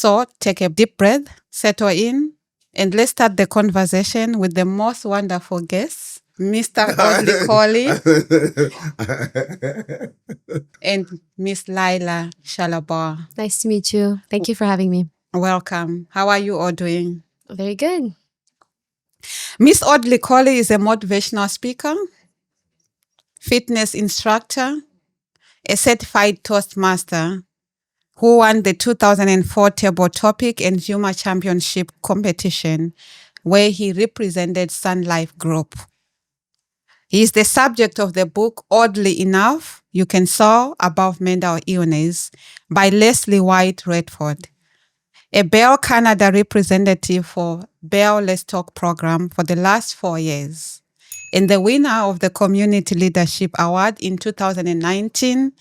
So take a deep breath, settle in, and let's start the conversation with the most wonderful guest, Mr. Audley Coley and Miss Layla Charlebois. Nice to meet you. Thank you for having me. Welcome. How are you all doing? Very good. Miss Audley Coley is a motivational speaker, fitness instructor, a certified Toastmaster who won the 2004 Table Topic and Humor Championship competition where he represented Sun Life Group. He is the subject of the book Oddly Enough, You Can Soar Above Mental Illness by Leslie White Redford, a Bell Canada representative for Bell Let's Talk program for the last 4 years, and the winner of the Community Leadership Award in 2019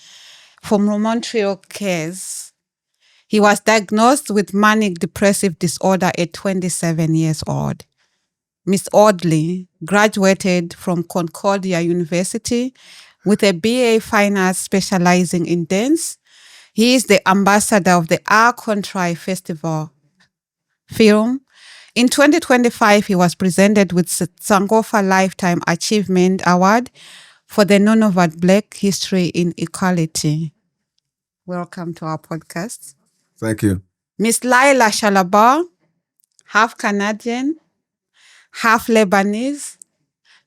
from Montreal Cares. He was diagnosed with manic depressive disorder at 27 years old. Miss Audley graduated from Concordia University with a BA Fine Arts specializing in dance. He is the ambassador of the Art Control Festival film. In 2025, he was presented with Sankofa Lifetime Achievement Award for the Nunavut Black History in Equality. Welcome to our podcast. Thank you. Miss Layla Charlebois, half Canadian, half Lebanese.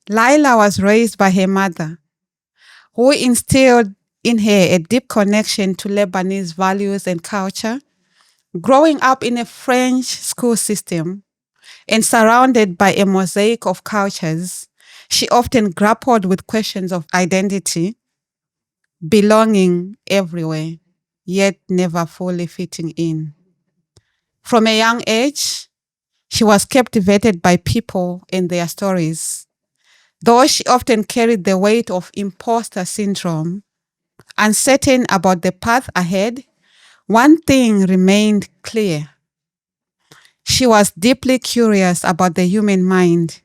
Layla was raised by her mother, who instilled in her a deep connection to Lebanese values and culture. Growing up in a French school system and surrounded by a mosaic of cultures, she often grappled with questions of identity, belonging everywhere, yet never fully fitting in. From a young age, she was captivated by people and their stories. Though she often carried the weight of imposter syndrome, uncertain about the path ahead, one thing remained clear. She was deeply curious about the human mind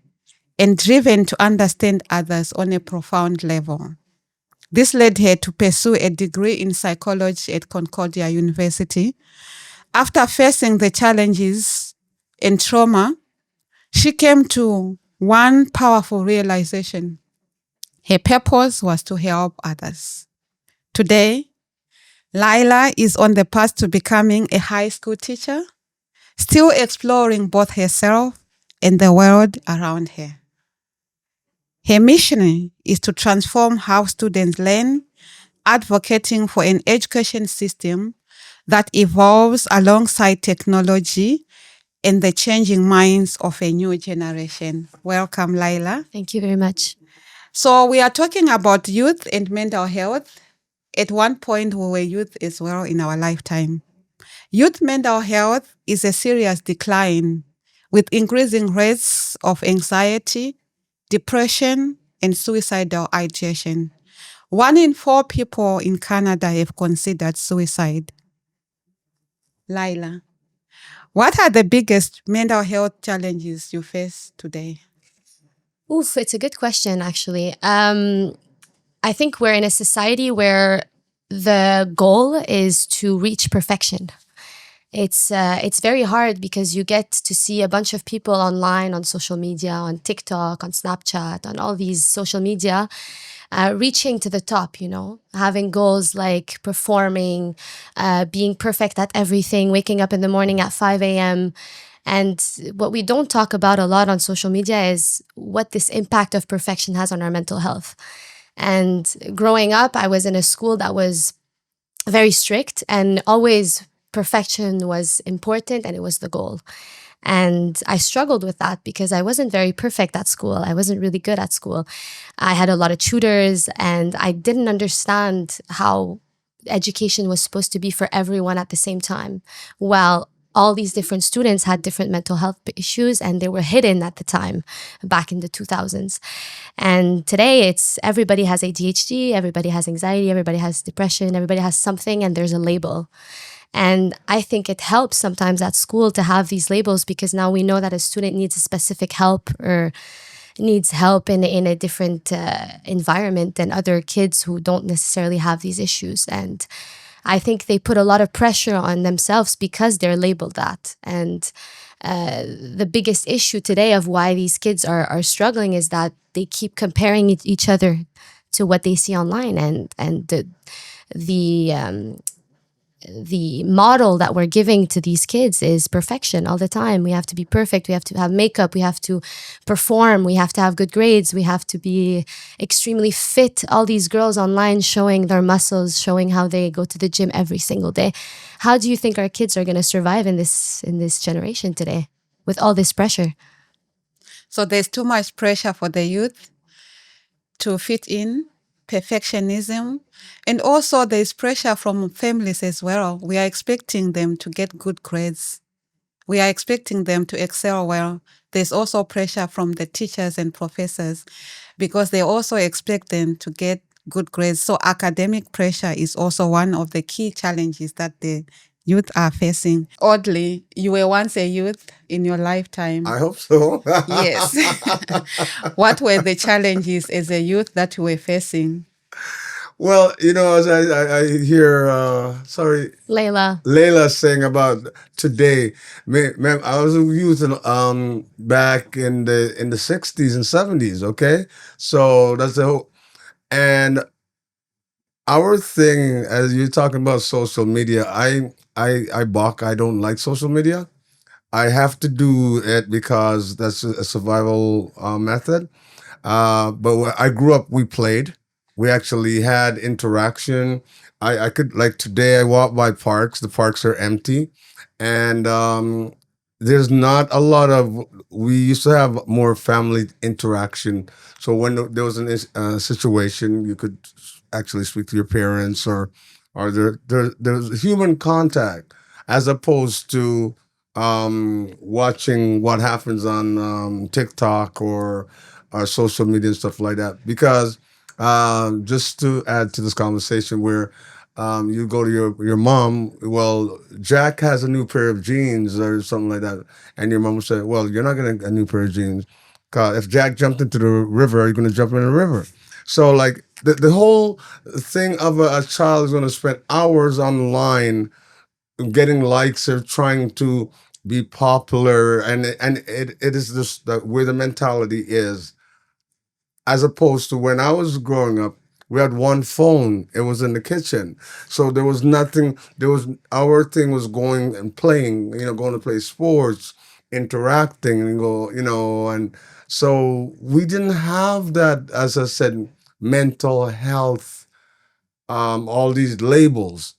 and driven to understand others on a profound level. This led her to pursue a degree in psychology at Concordia University. After facing the challenges and trauma, she came to one powerful realization. Her purpose was to help others. Today, Layla is on the path to becoming a high school teacher, still exploring both herself and the world around her. Her mission is to transform how students learn, advocating for an education system that evolves alongside technology and the changing minds of a new generation. Welcome, Layla. Thank you very much. So we are talking about youth and mental health. At one point, we were youth as well in our lifetime. Youth mental health is a serious decline with increasing rates of anxiety, depression, and suicidal ideation. 1 in 4 people in Canada have considered suicide. Layla, what are the biggest mental health challenges you face today? Oof, it's a good question, actually. I think we're in a society where the goal is to reach perfection. It's very hard because you get to see a bunch of people online, on social media, on TikTok, on Snapchat, on all these social media, reaching to the top, having goals like performing, being perfect at everything, waking up in the morning at 5 a.m. And what we don't talk about a lot on social media is what this impact of perfection has on our mental health. And growing up, I was in a school that was very strict, and always perfection was important and it was the goal. And I struggled with that because I wasn't very perfect at school. I wasn't really good at school. I had a lot of tutors and I didn't understand how education was supposed to be for everyone at the same time. Well, all these different students had different mental health issues and they were hidden at the time back in the 2000s. And today it's everybody has ADHD, everybody has anxiety, everybody has depression, everybody has something, and there's a label. And I think it helps sometimes at school to have these labels because now we know that a student needs a specific help or needs help in a different environment than other kids who don't necessarily have these issues. And I think they put a lot of pressure on themselves because they're labeled that. And the biggest issue today of why these kids are struggling is that they keep comparing each other to what they see online, and the model that we're giving to these kids is perfection all the time. We have to be perfect. We have to have makeup. We have to perform. We have to have good grades. We have to be extremely fit. All these girls online showing their muscles, showing how they go to the gym every single day. How do you think our kids are going to survive in this generation today with all this pressure? So there's too much pressure for the youth to fit in, perfectionism, and also there's pressure from families as well. We are expecting them to get good grades. We are expecting them to excel well. There's also pressure from the teachers and professors because they also expect them to get good grades. So academic pressure is also one of the key challenges that the youth are facing. Audley, you were once a youth in your lifetime. I hope so. Yes. What were the challenges as a youth that you were facing? Well, as I hear, Layla. saying about today. Man, I was a youth back in the 60s and 70s. Okay, so that's the whole. And our thing, as you're talking about social media, I balk. I don't like social media. I have to do it because that's a survival method. But when I grew up, we played. We actually had interaction. I could, like, today I walk by parks. The parks are empty, and there's not a lot of. We used to have more family interaction. So when there was a situation, you could actually speak to your parents, or there's human contact, as opposed to watching what happens on TikTok or social media and stuff like that. Because just to add to this conversation, where you go to your mom, well, Jack has a new pair of jeans or something like that, and your mom will say, well, you're not going to get a new pair of jeans. 'Cause if Jack jumped into the river, you're going to jump in the river. So, like, the whole thing of a child is going to spend hours online getting likes or trying to be popular, and it is just where the mentality is, as opposed to when I was growing up. We had one phone. It was in the kitchen, so there was nothing. There was Our thing was going and playing. Going to play sports, interacting, and and so we didn't have that. As I said, mental health, all these labels,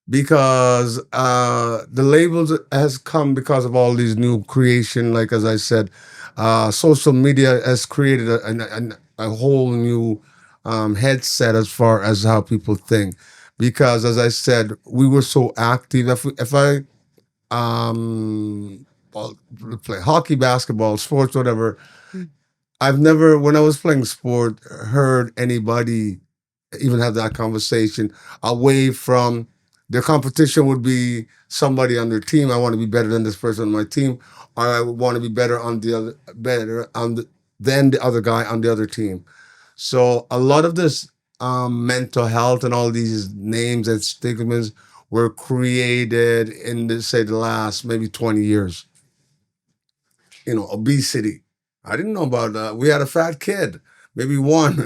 because the labels has come because of all these new creation. Like, as I said, social media has created a whole new headset as far as how people think. Because, as I said, we were so active. If I well, play hockey, basketball, sports, whatever, I've never, when I was playing sport, heard anybody even have that conversation away from their competition. Would be somebody on their team. I want to be better than this person on my team, or I want to be better on the other, than the other guy on the other team. So a lot of this mental health and all these names and stigmas were created in the last maybe 20 years. Obesity. I didn't know about that. We had a fat kid, maybe one.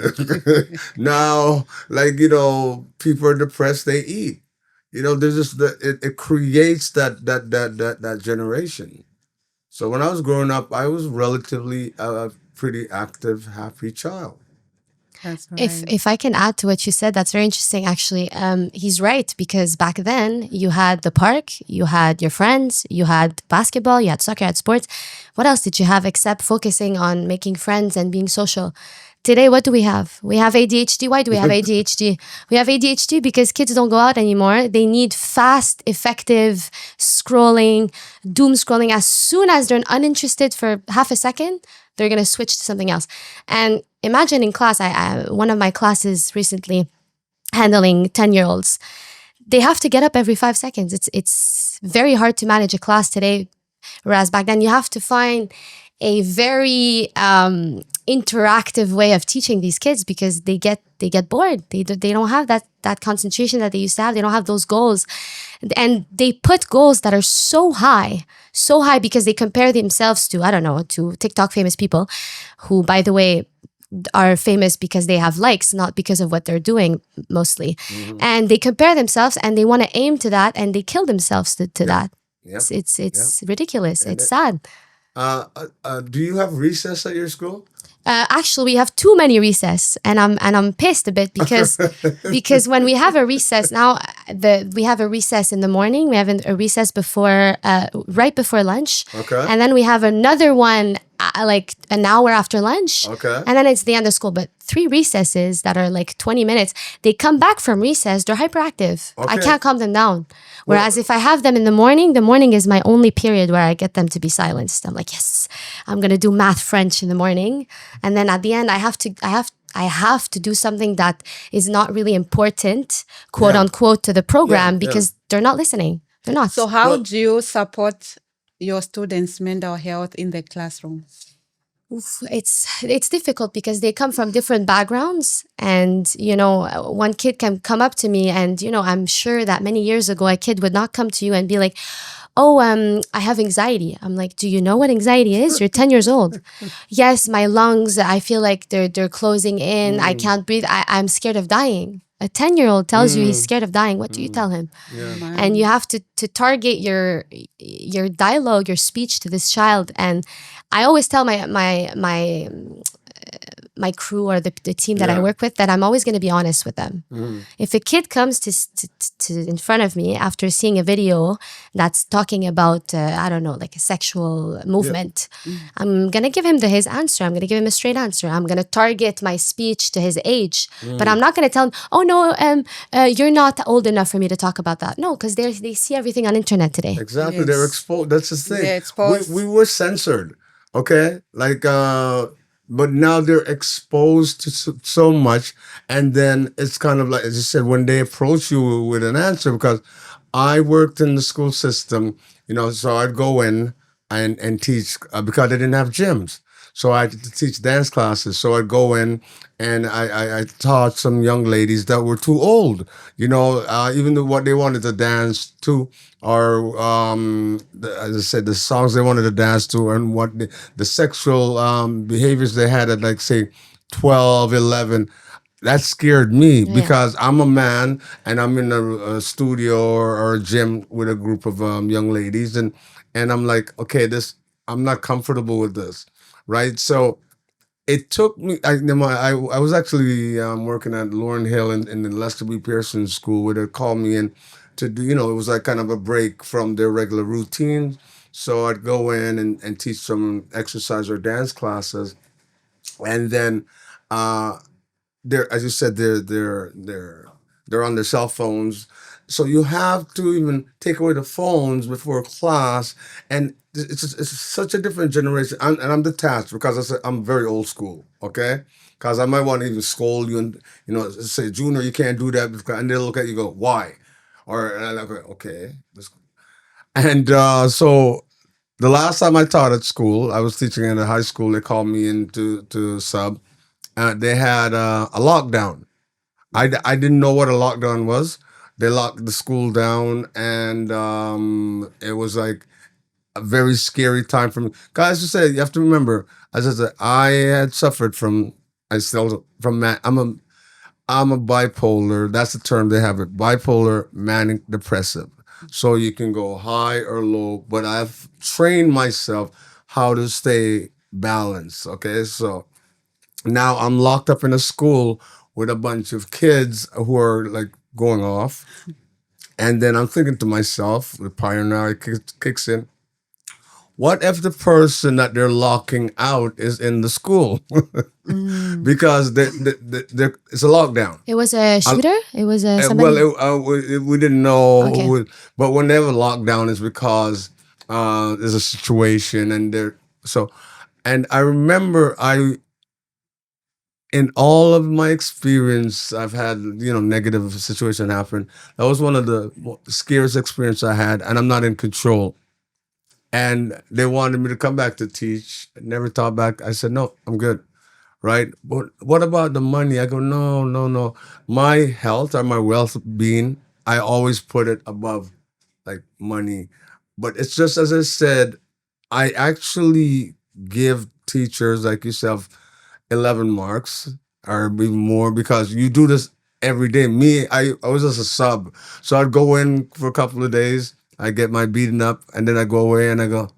Now, like, people are depressed, they eat. There's just it creates that generation. So when I was growing up, I was relatively a pretty active, happy child. That's If I can add to what you said, that's very interesting. Actually, he's right, because back then you had the park, you had your friends, you had basketball, you had soccer, you had sports. What else did you have except focusing on making friends and being social? Today, what do we have? We have ADHD. Why do we have ADHD? We have ADHD because kids don't go out anymore. They need fast, effective scrolling, doom scrolling. As soon as they're uninterested for half a second, they're going to switch to something else. And imagine in class, one of my classes recently handling 10-year-olds, they have to get up every 5 seconds. It's very hard to manage a class today. Whereas back then you have to find a very interactive way of teaching these kids, because they get bored. They don't have that concentration that they used to have. They don't have those goals, and they put goals that are so high, because they compare themselves to, I don't know, to TikTok famous people, who, by the way, are famous because they have likes, not because of what they're doing mostly. And they compare themselves and they want to aim to that, and they kill themselves to that. Yep. It's ridiculous. And It's sad. Do you have recess at your school? Actually, we have too many recess, and I'm pissed a bit because when we have a recess now, we have a recess in the morning. We have a recess before right before lunch, Okay. and then we have another one like an hour after lunch, Okay. and then it's the end of school. But 3 recesses that are like 20 minutes. They come back from recess, they're hyperactive. I Okay. can't calm them down. Whereas if I have them in the morning is my only period where I get them to be silenced. I'm like, yes, I'm gonna do math, French in the morning, and then at the end I have to do something that is not really important, quote Yeah. unquote, to the program, Yeah, yeah. because they're not listening. They're not. So how Well- do you support your students' mental health in the classroom? Oof, it's difficult because they come from different backgrounds, and one kid can come up to me, and I'm sure that many years ago a kid would not come to you and be like, oh, I have anxiety. I'm like, do you know what anxiety is? You're 10 years old. Yes, my lungs, I feel like they're closing in. I can't breathe. I'm scared of dying. A 10-year-old tells you he's scared of dying. What do you tell him? Yeah. And you have to target your dialogue, your speech to this child. And I always tell my crew, or the team that I Yeah. work with, that I'm always going to be honest with them. If a kid comes to in front of me after seeing a video that's talking about I don't know, like a sexual movement, I'm going to give him his answer. I'm going to give him a straight answer. I'm going to target my speech to his age, but I'm not going to tell him, oh no, you're not old enough for me to talk about that. No, because they see everything on internet today. Exactly. Yes. They're exposed. That's the thing. They're exposed. We were censored. Okay. Like, but now they're exposed to so much. And then it's kind of like, as you said, when they approach you with an answer, because I worked in the school system, so I'd go in and teach because they didn't have gyms. So I had to teach dance classes. So I'd go in and I taught some young ladies that were too old, even though what they wanted to dance to, or as I said, the songs they wanted to dance to, and what the sexual behaviors they had at, like, say, 12, 11. That scared me because I'm a man and I'm in a studio or a gym with a group of young ladies, and I'm like, okay, I'm not comfortable with this, right? So it took me. I was actually working at Laurel Hill in the Lester B. Pearson School, where they called me in to do. It was like kind of a break from their regular routine. So I'd go in and teach some exercise or dance classes, and then they're, as you said, they're on their cell phones. So you have to even take away the phones before class, and it's such a different generation. And I'm detached because I'm very old school. Okay, because I might want to even scold you and say, Junior, you can't do that, and they'll look at you and go, why? And I'm like, okay. And so the last time I taught at school, I was teaching in a high school. They called me in to sub. They had a lockdown. I didn't know what a lockdown was. They locked the school down, and it was like a very scary time for me. Guys, you said you have to remember, as I said, I had suffered from. I still from I'm a bipolar. That's the term they have it. Bipolar, manic depressive. So you can go high or low, but I've trained myself how to stay balanced. Okay, so now I'm locked up in a school with a bunch of kids who are like going off. And then I'm thinking to myself, the paranoia kicks in. What if the person that they're locking out is in the school? Because it's a lockdown. It was a shooter. It was a somebody. Well, we didn't know. Okay. But when they have a lockdown, it's because there's a situation, and and I remember in all of my experience, I've had negative situation happen. That was one of the scariest experience I had, and I'm not in control. and they wanted me to come back to teach. I never thought back. I said, no, I'm good. Right? But what about the money? I go, no, no, no. My health or my wealth being, I always put it above like money. But it's just as I said, I actually give teachers like yourself 11 marks or even more because you do this every day. Me, I was just a sub. So I'd go in for a couple of days, I get my beating up, and then I go away and I go,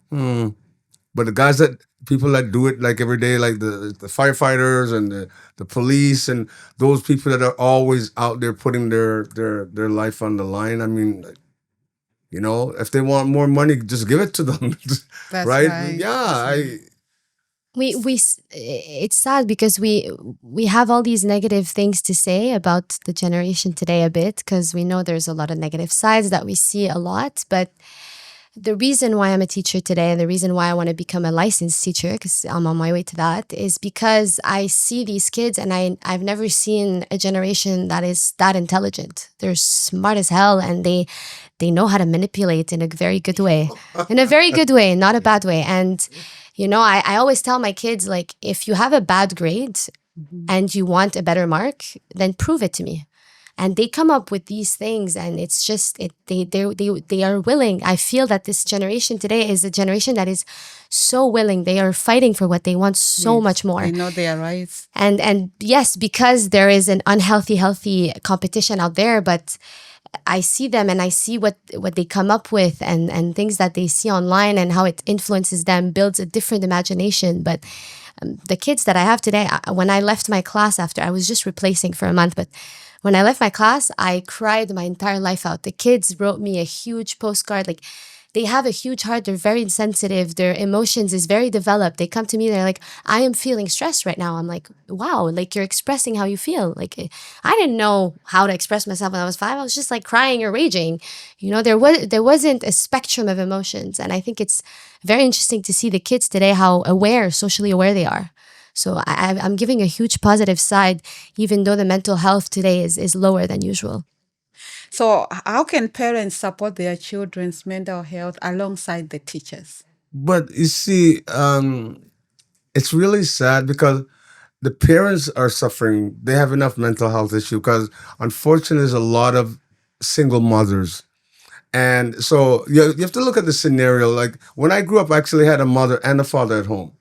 But the guys that people that do it like every day, like the firefighters and the police and those people that are always out there putting their life on the line. I mean, if they want more money, just give it to them, That's right? right. Yeah, It's sad because we have all these negative things to say about the generation today a bit, because we know there's a lot of negative sides that we see a lot. But the reason why I'm a teacher today and the reason why I want to become a licensed teacher, because I'm on my way to that, is because I see these kids and I've never seen a generation that is that intelligent. They're smart as hell, and they know how to manipulate in a very good way. In a very good way, not a bad way. And I always tell my kids, like, if you have a bad grade and you want a better mark, then prove it to me. And they come up with these things, and it's just they are willing. I feel that this generation today is a generation that is so willing. They are fighting for what they want so much more. I know they are right. And yes, because there is an healthy competition out there, but I see them and I see what they come up with and things that they see online and how it influences them, builds a different imagination. But the kids that I have today, when I left my class after, I was just replacing for a month, but when I left my class, I cried my entire life out. The kids wrote me a huge postcard. Like, they have a huge heart. They're very sensitive. Their emotions is very developed. They come to me. They're like, I am feeling stressed right now. I'm like, wow, like, you're expressing how you feel. Like, I didn't know how to express myself when I was 5. I was just like crying or raging. There wasn't a spectrum of emotions. And I think it's very interesting to see the kids today, how socially aware they are. So I'm giving a huge positive side, even though the mental health today is lower than usual. So how can parents support their children's mental health alongside the teachers? But you see, it's really sad because the parents are suffering. They have enough mental health issue because unfortunately there's a lot of single mothers. And so you have to look at the scenario. Like when I grew up, I actually had a mother and a father at home.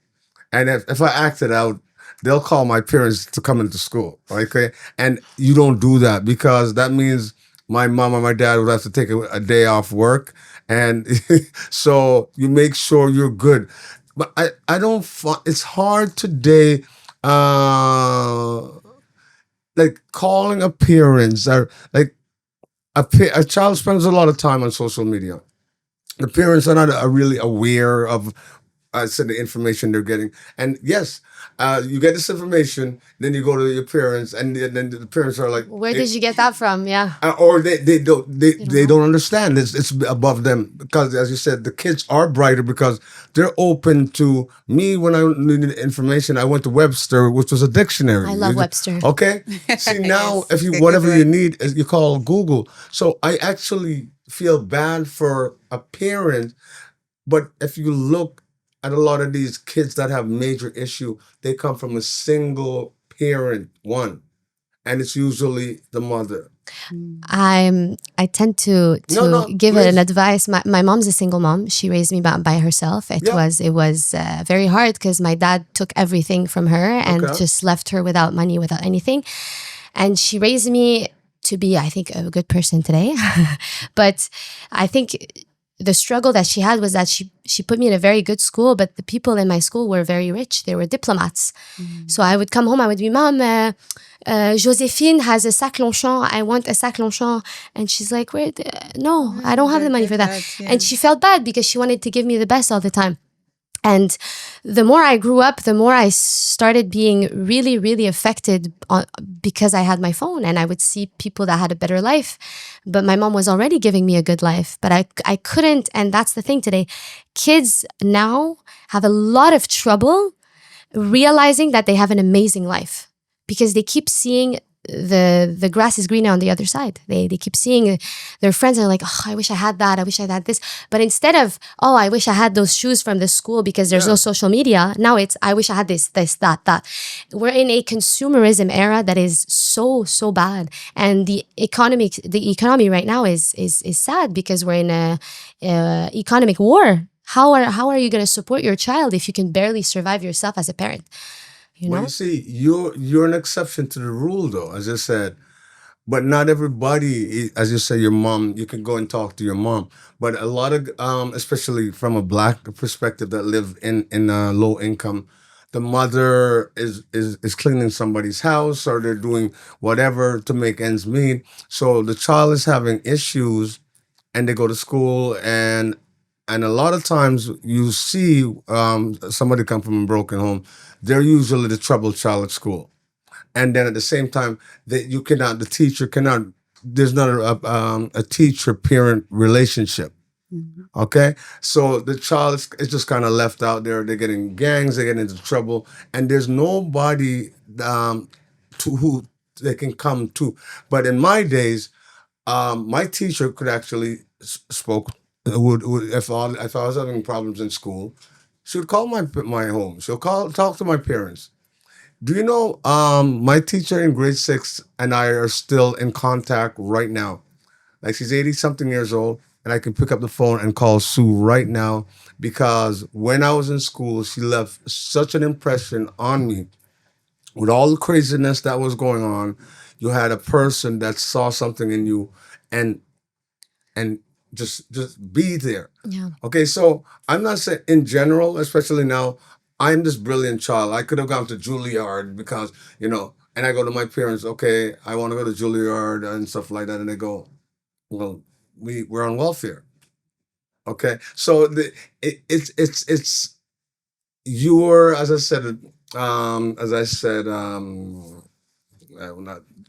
And if I acted out, they'll call my parents to come into school. Okay. And you don't do that because that means my mom or my dad would have to take a day off work. And so you make sure you're good. But I don't, it's hard today, like calling a parents or like a child spends a lot of time on social media. The parents are not really aware of the information they're getting. And yes, you get this information, then you go to your parents, and then the parents are like, Where did you get that from? Yeah. or they don't understand. It's above them because, as you said, the kids are brighter because they're open to me. When I needed information, I went to Webster, which was a dictionary. I love Webster. Okay, see now, Yes, if you that's whatever right. you need, you call Google. So I actually feel bad for a parent, but if you look at a lot of these kids that have major issue, they come from a single parent, one, and it's usually the mother. I tend to No, give it an please. advice. My mom's a single mom. She raised me by herself. It Yeah. was very hard because my dad took everything from her and Okay. just left her without money, without anything. And she raised me to be, I think, a good person today. But I think the struggle that she had was that she put me in a very good school, but the people in my school were very rich. They were diplomats. So I would come home, I would be, Mom, Joséphine has a sac Longchamp. I want a sac Longchamp. And she's like, wait, no, I don't have the money for that. Yeah. And she felt bad because she wanted to give me the best all the time. And the more I grew up, the more I started being really, really affected because I had my phone and I would see people that had a better life. But my mom was already giving me a good life. But I couldn't, and that's the thing today. Kids now have a lot of trouble realizing that they have an amazing life because they keep seeing the grass is greener on the other side. They keep seeing their friends and are like, oh, I wish I had that. I wish I had this. But instead of, oh, I wish I had those shoes from the school because there's no social media. Now it's, I wish I had this, that. We're in a consumerism era that is so bad. And the economy right now is sad because we're in a economic war. How are you going to support your child if you can barely survive yourself as a parent? You know? Well, you see, you're an exception to the rule, though, as I said. But not everybody, as you say, your mom. You can go and talk to your mom. But a lot of, especially from a black perspective that live in low income, the mother is cleaning somebody's house or they're doing whatever to make ends meet. So the child is having issues, and they go to school, and a lot of times you see somebody come from a broken home. They're usually the troubled child at school, and then at the same time that the teacher cannot. There's not a teacher parent relationship. Okay, so the child is just kind of left out there. They're getting gangs. They get into trouble, and there's nobody to who they can come to. But in my days, my teacher could actually spoke. Would if I was having problems in school, she would call my home. She'll talk to my parents. Do you know my teacher in grade 6 and I are still in contact right now? Like, she's 80 something years old, and I can pick up the phone and call Sue right now because when I was in school, she left such an impression on me. With all the craziness that was going on, you had a person that saw something in you, and and just be there. Yeah. Okay, so I'm not saying in general, especially now, I'm this brilliant child. I could have gone to Juilliard because, and I go to my parents, okay, I want to go to Juilliard and stuff like that, and they go, well, we're on welfare. Okay, so it's you're, as I said, not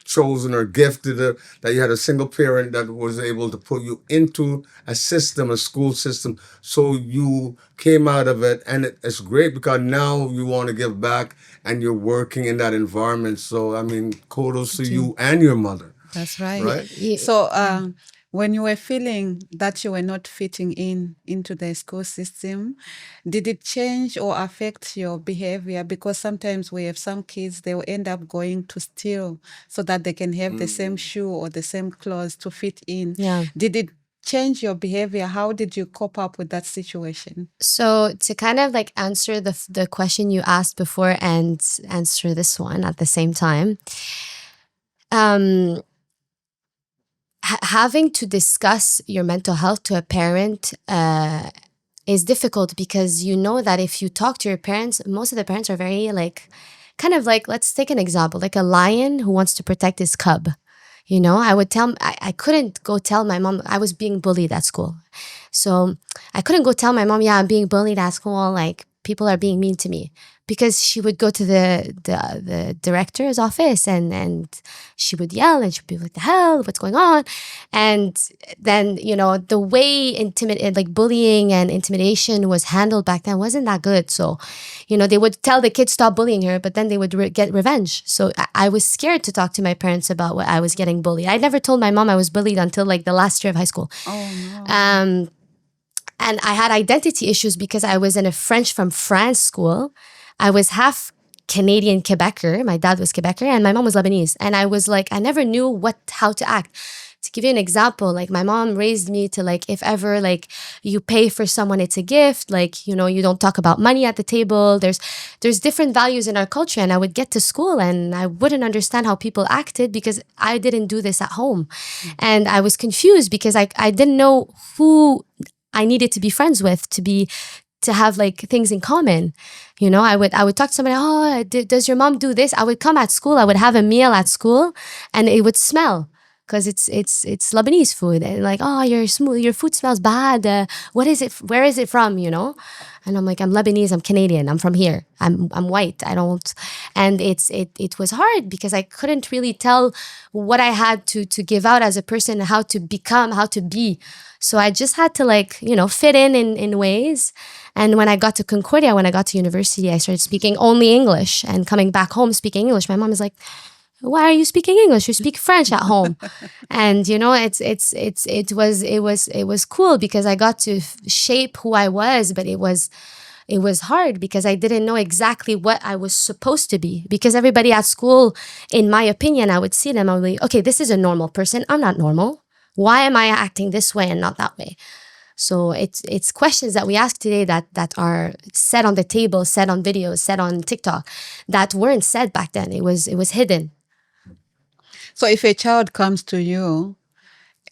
chosen or gifted, that you had a single parent that was able to put you into a school system, so you came out of it, and it's great because now you want to give back and you're working in that environment. So I mean, kudos to you and your mother. That's right. Right? So when you were feeling that you were not fitting into the school system, did it change or affect your behavior? Because sometimes we have some kids, they will end up going to steal so that they can have the same shoe or the same clothes to fit in. Yeah. Did it change your behavior? How did you cope up with that situation? So to kind of like answer the question you asked before and answer this one at the same time, having to discuss your mental health to a parent is difficult because you know that if you talk to your parents, most of the parents are very like, kind of like, let's take an example, like a lion who wants to protect his cub. I couldn't go tell my mom I was being bullied at school. So I couldn't go tell my mom, yeah, I'm being bullied at school, like people are being mean to me. Because she would go to the director's office and she would yell and she'd be like, the hell, what's going on? And then, the way bullying and intimidation was handled back then wasn't that good. So, they would tell the kids stop bullying her, but then they would get revenge. So I was scared to talk to my parents about what I was getting bullied. I never told my mom I was bullied until like the last year of high school. Oh, no. And I had identity issues because I was in a French from France school. I was half Canadian Quebecer. My dad was Quebecer and my mom was Lebanese. And I was like, I never knew how to act. To give you an example, like my mom raised me to like, if ever like you pay for someone, it's a gift. Like, you don't talk about money at the table. There's different values in our culture. And I would get to school and I wouldn't understand how people acted because I didn't do this at home. And I was confused because I didn't know who I needed to be friends with to have like things in common. I would talk to somebody, oh, does your mom do this? I would come at school, I would have a meal at school and it would smell because it's Lebanese food. And like, oh, your food smells bad. What is it? Where is it from? And I'm like, I'm Lebanese, I'm Canadian, I'm from here. I'm white. And it was hard because I couldn't really tell what I had to give out as a person, how to become, how to be. So I just had to fit in ways. And when I got to Concordia, when I got to university, I started speaking only English and coming back home speaking English. My mom is like, Why are you speaking English? You speak French at home. And it was cool because I got to shape who I was, but it was hard because I didn't know exactly what I was supposed to be. Because everybody at school, in my opinion, I would see them, I would be, okay, this is a normal person. I'm not normal. Why am I acting this way and not that way? So it's questions that we ask today that are said on the table, said on videos, said on TikTok, that weren't said back then. It was hidden. So if a child comes to you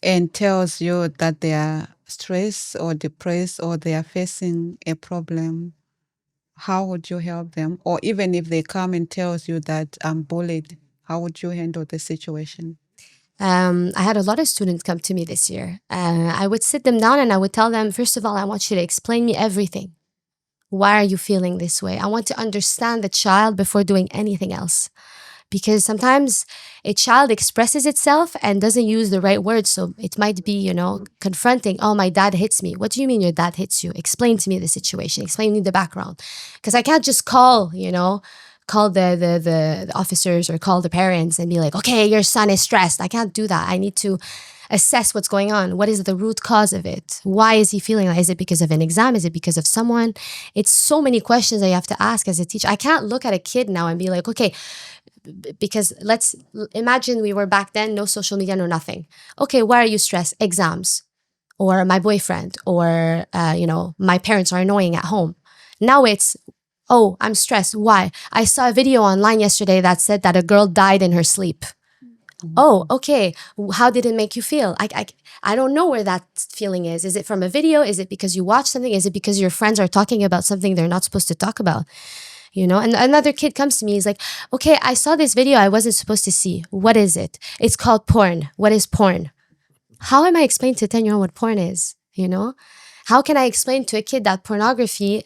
and tells you that they are stressed or depressed or they are facing a problem, how would you help them? Or even if they come and tells you that I'm bullied, how would you handle the situation? I had a lot of students come to me this year. I would sit them down and I would tell them, first of all, I want you to explain me everything. Why are you feeling this way? I want to understand the child before doing anything else. Because sometimes a child expresses itself and doesn't use the right words. So it might be, confronting, oh, my dad hits me. What do you mean your dad hits you? Explain to me the situation. Explain me the background. Because I can't just call the officers or call the parents and be like, okay, your son is stressed. I can't do that. I need to assess what's going on. What is the root cause of it? Why is he feeling like? Is it because of an exam? Is it because of someone? It's so many questions that you have to ask as a teacher. I can't look at a kid now and be like, okay, because let's imagine we were back then, no social media, no nothing. Okay, why are you stressed? Exams, or my boyfriend, or my parents are annoying at home. Now it's, oh, I'm stressed. Why? I saw a video online yesterday that said that a girl died in her sleep. Oh, okay. How did it make you feel? I don't know where that feeling is. Is it from a video? Is it because you watch something? Is it because your friends are talking about something they're not supposed to talk about? And another kid comes to me, he's like, okay, I saw this video I wasn't supposed to see. What is it? It's called porn. What is porn? How am I explaining to a 10-year-old what porn is? How can I explain to a kid that pornography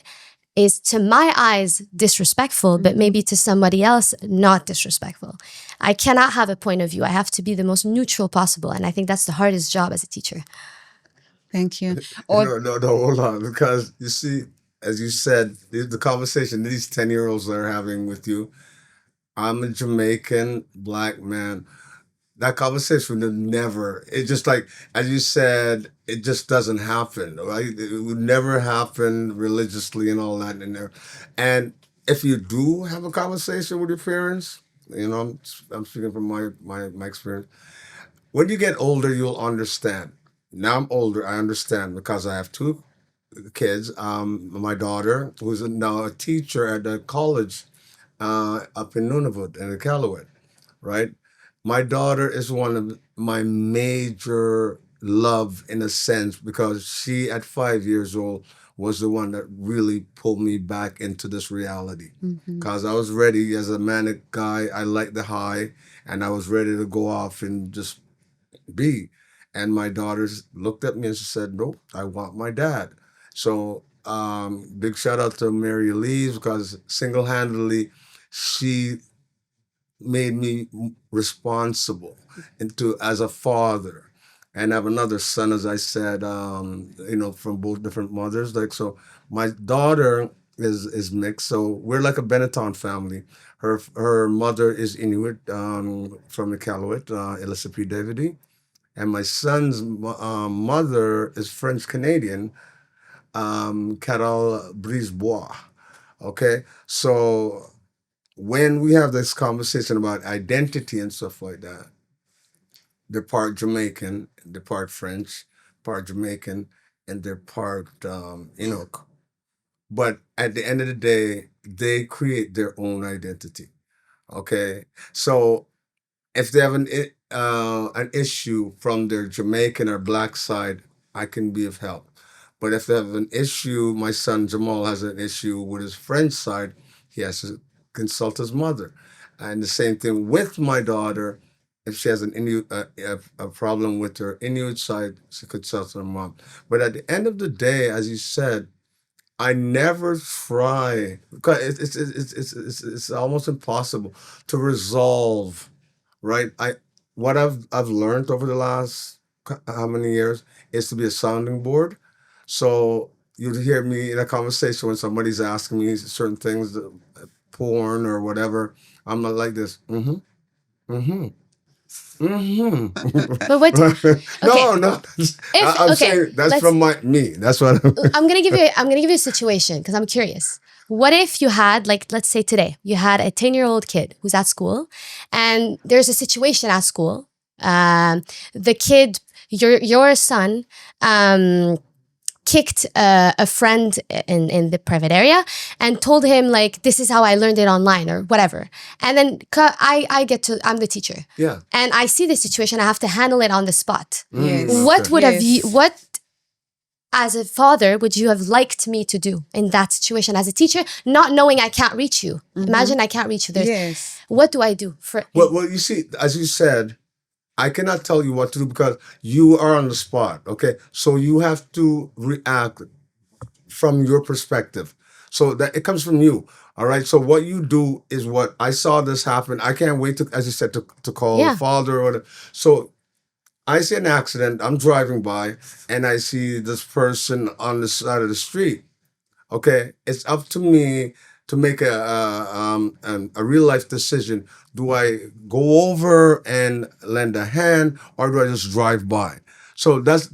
is, to my eyes, disrespectful, but maybe to somebody else, not disrespectful? I cannot have a point of view. I have to be the most neutral possible. And I think that's the hardest job as a teacher. Thank you. Or No, hold on. Because you see, as you said, the conversation these 10-year-olds are having with you, I'm a Jamaican black man. That conversation would never, it just like, as you said, it just doesn't happen, right? It would never happen religiously and all that in there. And if you do have a conversation with your parents, I'm speaking from my experience. When you get older, you'll understand. Now I'm older, I understand because I have two kids. My daughter, who's now a teacher at a college up in Nunavut in Iqaluit, right? My daughter is one of my major love in a sense because she, at 5 years old, was the one that really pulled me back into this reality. Because I was ready as a manic guy. I liked the high, and I was ready to go off and just be. And my daughters looked at me and she said, "Nope, I want my dad." So big shout out to Mary Elise because single handedly she made me responsible into as a father. And I have another son, as I said, from both different mothers. Like so, my daughter is mixed, so we're like a Benetton family. Her mother is Inuit from Iqaluit, Elizabeth Davidi, and my son's mother is French Canadian, Carole Brisebois. Okay, so when we have this conversation about identity and stuff like that, they're part Jamaican, they're part French, part Jamaican, and they're part Inuk. But at the end of the day, they create their own identity. Okay, so if they have an issue from their Jamaican or black side, I can be of help. But if they have an issue, my son Jamal has an issue with his French side, he has to consult his mother. And the same thing with my daughter. If she has an Inuit, a problem with her Inuit side, she consults her mom. But at the end of the day, as you said, I never try because it's almost impossible to resolve, right? What I've learned over the last how many years is to be a sounding board. So you'd hear me in a conversation when somebody's asking me certain things, porn or whatever. I'm not like this. Mm-hmm. Mm-hmm. But what? Okay, No, no. if I'm okay, saying that's let's. from me. That's what. I'm gonna give you a situation because I'm curious. What if you had, like, let's say today you had a 10-year-old kid who's at school, and there's a situation at school. The kid, your son, kicked a friend in the private area and told him, like, this is how I learned it online or whatever. And then I'm the teacher, Yeah. and I see the situation, I have to handle it on the spot. Yes. What would have you, Yes. what as a father would you have liked me to do in that situation as a teacher, not knowing I can't reach you? Imagine I can't reach you. Yes. What do I do for? Well, you see, as you said, I cannot tell you what to do because you are on the spot. Okay, so you have to react from your perspective. So that it comes from you. All right. So what you do is what I saw this happen. I can't wait to, as you said, to call Yeah. the father or the, so I see an accident. I'm driving by and I see this person on the side of the street. Okay, it's up to me to make a real life decision. Do I go over and lend a hand, or do I just drive by? So that's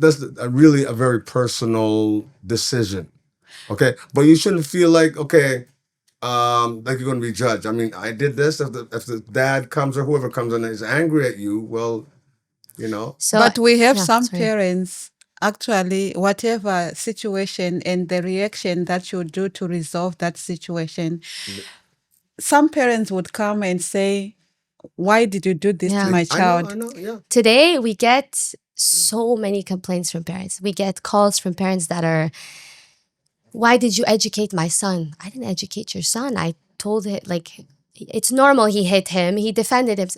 really a very personal decision. Okay, but you shouldn't feel like you're going to be judged. I mean, I did this. If the dad comes or whoever comes and is angry at you, well, you know. So, But we have yeah, some sorry. parents, actually, whatever situation and the reaction that you do to resolve that situation, some parents would come and say, why did you do this Yeah. to my I child? know, yeah. Today we get so many complaints from parents. We get calls from parents that are, why did you educate my son? I didn't educate your son. I told him, like, it's normal he hit him. He defended him.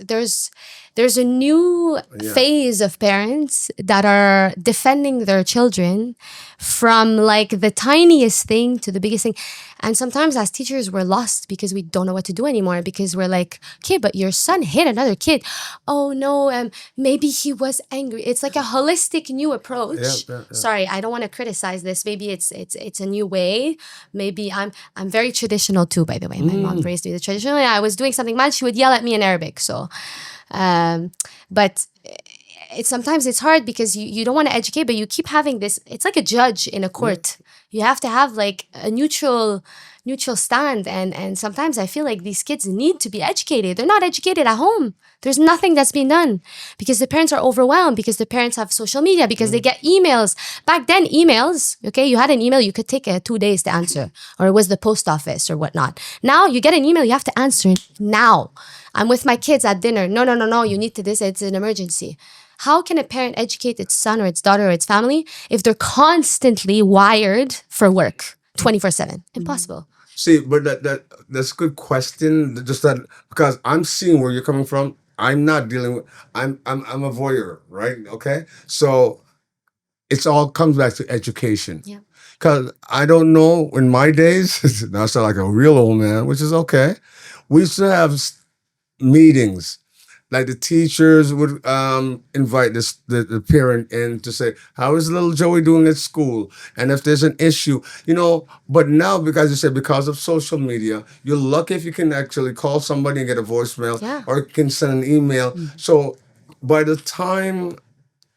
There's a new Yeah. phase of parents that are defending their children from, like, the tiniest thing to the biggest thing. And sometimes as teachers we're lost because we don't know what to do anymore, because we're like, okay, but your son hit another kid. Oh no, maybe he was angry. It's like a holistic new approach. Yeah. Sorry, I don't want to criticize this. Maybe it's a new way. Maybe I'm very traditional too, by the way. My mom raised me the traditional way. I was doing something bad, she would yell at me in Arabic. So but sometimes it's hard because you don't want to educate, but you keep having this. It's like a judge in a court. You have to have, like, a neutral stand, and sometimes I feel like these kids need to be educated. They're not educated at home. There's nothing that's being done because the parents are overwhelmed, because the parents have social media, because they get emails. Back then, emails, okay, you had an email, you could take 2 days to answer, or it was the post office or whatnot. Now you get an email, you have to answer it now. I'm with my kids at dinner. No, you need to this, it's an emergency. How can a parent educate its son or its daughter or its family if they're constantly wired for work 24/7? Impossible. See, but that's a good question. Just that because I'm seeing where you're coming from. I'm not dealing with. I'm a voyeur, right? Okay, so it's all comes back to education. Yeah. Because I don't know in my days. Now I sound like a real old man, which is okay. We used to have meetings. Like the teachers would invite the parent in to say, how is little Joey doing at school? And if there's an issue, but now, because you said, because of social media, you're lucky if you can actually call somebody and get a voicemail, Yeah. or you can send an email. So by the time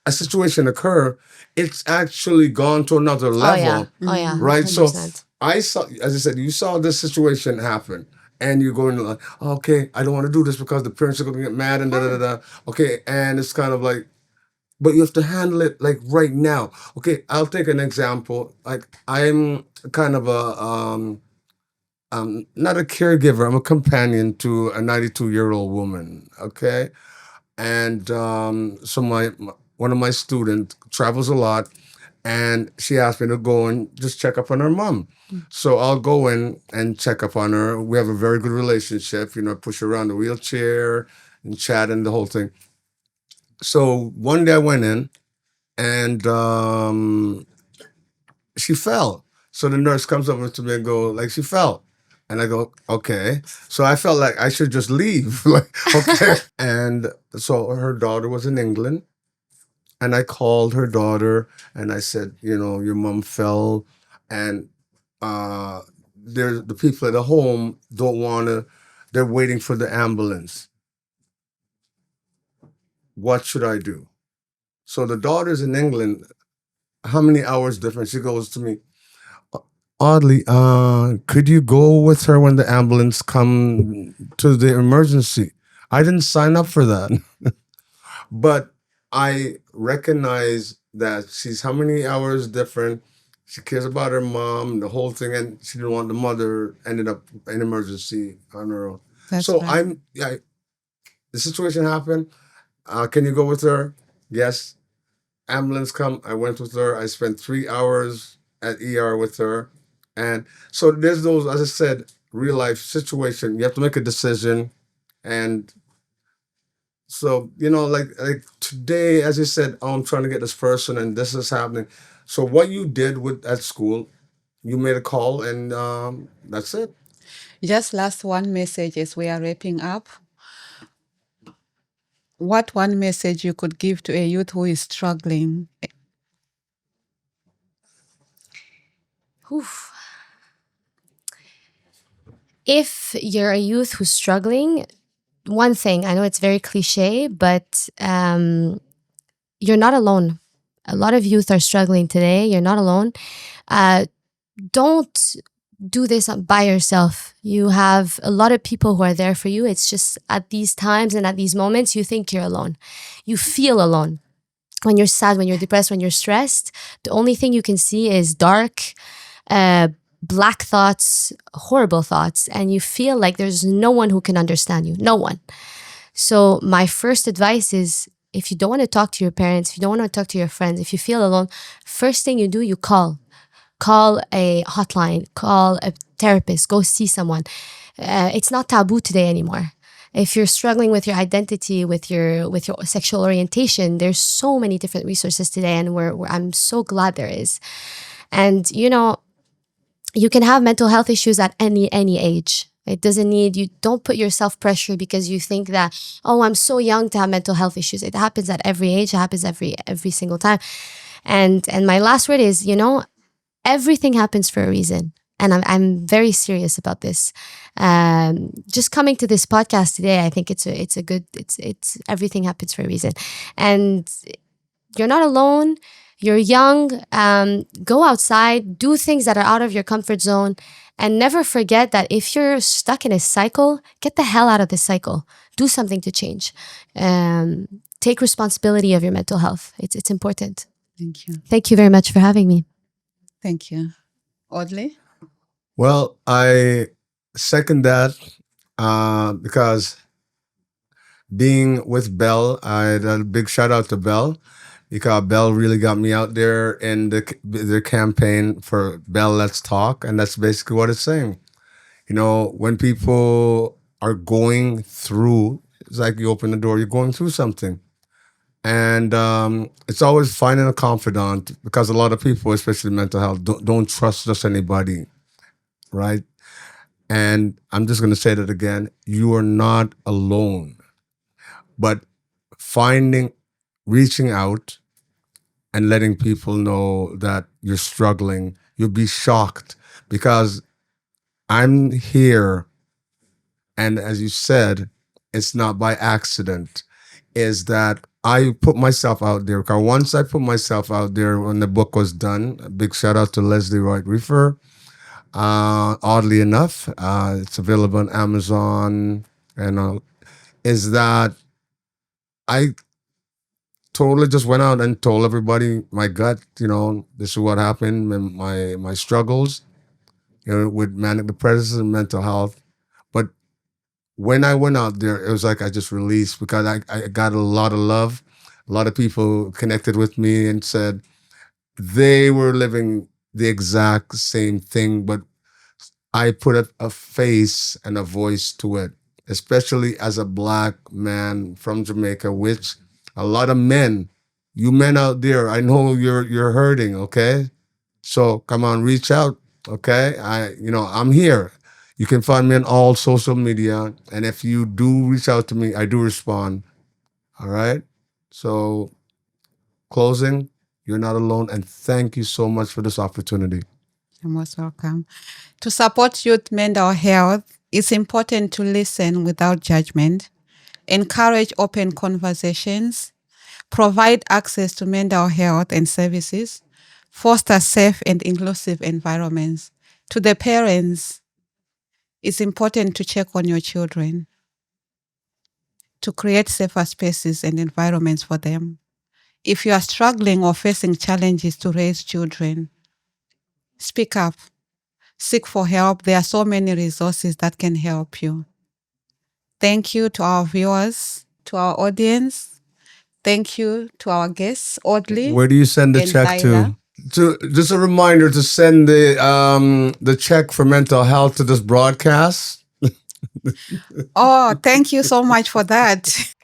a situation occur, it's actually gone to another level. Oh yeah. Right? So 100%. I saw, as I said, you saw this situation happen, and you're going like, okay, I don't want to do this because the parents are going to get mad and da da da da. Okay, and it's kind of like, but you have to handle it like right now. Okay, I'll take an example. Like I'm kind of not a caregiver. I'm a companion to a 92-year-old woman. Okay, and so one of my students travels a lot, and she asked me to go and just check up on her mom. So I'll go in and check up on her. We have a very good relationship. Push her around the wheelchair and chat and the whole thing. So one day I went in, and she fell. So the nurse comes over to me and go, like, she fell. And I go, okay. So I felt like I should just leave. Like, okay. And so her daughter was in England. And I called her daughter and I said, your mom fell, and there's the people at the home don't want to, they're waiting for the ambulance. what should I do? So the daughter's in England. How many hours difference? She goes to me, Audley, could you go with her when the ambulance come to the emergency? I didn't sign up for that. But I recognize that she's how many hours different. She cares about her mom, the whole thing, and she didn't want the mother ended up in emergency on her own. That's So right. the situation happened. Can you go with her? Yes. Ambulance come. I went with her. I spent 3 hours at ER with her, and so there's those, as I said, real life situation. You have to make a decision, and so like today, as you said, oh, I'm trying to get this person, and this is happening. So what you did with at school, you made a call, and that's it. Just last one message as we are wrapping up. What one message you could give to a youth who is struggling? Oof. If you're a youth who's struggling, one thing, I know it's very cliche, but you're not alone. A lot of youth are struggling today. You're not alone. Don't do this by yourself. You have a lot of people who are there for you. It's just at these times and at these moments, you think you're alone. You feel alone. When you're sad, when you're depressed, when you're stressed, the only thing you can see is dark, black thoughts, horrible thoughts, and you feel like there's no one who can understand you. No one. So my first advice is, if you don't want to talk to your parents, if you don't want to talk to your friends, if you feel alone, first thing you do, you call. Call a hotline, call a therapist, go see someone. It's not taboo today anymore. If you're struggling with your identity, with your sexual orientation, there's so many different resources today, and I'm so glad there is. And you can have mental health issues at any age. It doesn't need, you don't put yourself pressure because you think that, oh, I'm so young to have mental health issues. It happens at every age. It happens every single time. And my last word is, everything happens for a reason. And I'm very serious about this. Just coming to this podcast today, I think it's everything happens for a reason. And you're not alone. You're young. Go outside, do things that are out of your comfort zone, and never forget that if you're stuck in a cycle, get the hell out of this cycle. Do something to change. Take responsibility of your mental health. It's important. Thank you. Thank you very much for having me. Thank you. Audley? Well, I second that because being with Bell, I had a big shout out to Bell because Bell really got me out there in the campaign for Bell Let's Talk, and that's basically what it's saying. When people are going through, it's like you open the door, you're going through something. And it's always finding a confidant because a lot of people, especially mental health, don't trust just anybody, right? And I'm just going to say that again. You are not alone, but reaching out and letting people know that you're struggling, you'll be shocked because I'm here. And as you said, it's not by accident, is that I put myself out there. Because once I put myself out there when the book was done, a big shout out to Leslie Wright Reefer. Oddly enough, it's available on Amazon, and is that I totally just went out and told everybody my gut. This is what happened, my struggles, with manic depression and mental health. But when I went out there, it was like I just released because I got a lot of love. A lot of people connected with me and said they were living the exact same thing, but I put a face and a voice to it, especially as a Black man from Jamaica, which a lot of men, you men out there, I know you're hurting, okay? So come on, reach out, okay? I'm here. You can find me on all social media, and if you do reach out to me, I do respond. All right? So closing, you're not alone, and thank you so much for this opportunity. You're most welcome. To support youth mental health, it's important to listen without judgment. encourage open conversations, provide access to mental health and services, foster safe and inclusive environments. To the parents, it's important to check on your children, to create safer spaces and environments for them. If you are struggling or facing challenges to raise children, speak up, seek for help. There are so many resources that can help you. Thank you to our viewers, to our audience. Thank you to our guests, Audley. Where do you send the and check Layla. to? Just a reminder to send the check for mental health to this broadcast. Oh, thank you so much for that.